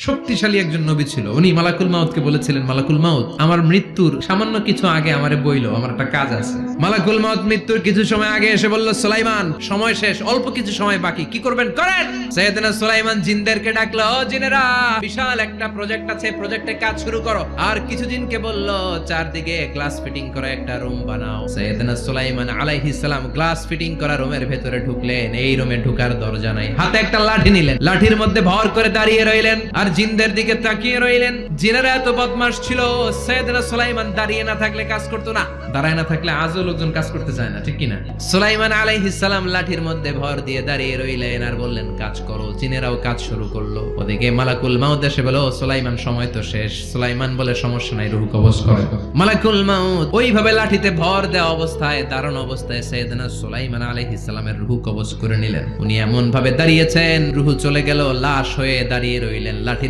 শক্তিশালী একজন নবী ছিল। উনি মালাকুল মাউতকে বলেছিলেন, মালাকুল মাউত, আমার মৃত্যুর সামান্য কিছু আগে আমারে বইলো, আমার একটা কাজ আছে। মালাকুল মাউত মৃত্যুর কিছু সময় আগে এসে বলল, সুলাইমান, সময় শেষ, অল্প কিছু সময় বাকি, কি করবেন করেন। সাইয়েদনা সুলাইমান জিনদেরকে ডাকলো, ও জিনেরা, বিশাল একটা প্রজেক্ট আছে, প্রজেক্টে কাজ শুরু করো। আর কিছু জিনকে বলল, চারদিকে গ্লাস ফিটিং করা একটা রুম বানাও। সাইয়েদনা সুলাইমান আলাইহিস সালাম গ্লাস ফিটিং করা রুমের ভেতরে ঢুকলেন। এই রুমে ঢোকার দরজা নাই, হাতে একটা লাঠি নিলেন, লাঠির মধ্যে ভর করে দাঁড়িয়ে রইলেন আর জিনদের দিকে তাকিয়ে রইলেন। জিনেরা এত বদমাশ ছিল, সাইয়েদনা সুলাইমান দাঁড়িয়ে না থাকলে কাজ করতো না, দাঁড়ায় না থাকলে আজও লোকজন কাজ করতে চায় না, ঠিক কিনা? সুলাইমান আলাইহিস সালাম লাঠির মধ্যে ভর দিয়ে দাঁড়িয়ে রইলেন আর বললেন, কাজ করো। জিনেরাও কাজ শুরু করলো। ওদিকে মালাকুল মাউত এসে বলে, ও সুলাইমান, সময় তো শেষ। সুলাইমান বলে, সমস্যা নাই, রূহ কবজ করো। মালাকুল মাউত ওইভাবে লাঠিতে ভর দেওয়া অবস্থায়, দাঁড়ানো অবস্থায় সাইয়েদনা সুলাইমান আলাইহিস সালামের রূহ কবজ করে নিলেন। উনি এমন ভাবে দাঁড়িয়েছেন, রূহ চলে গেল, লাশ হয়ে দাঁড়িয়ে রইলেন। লাঠি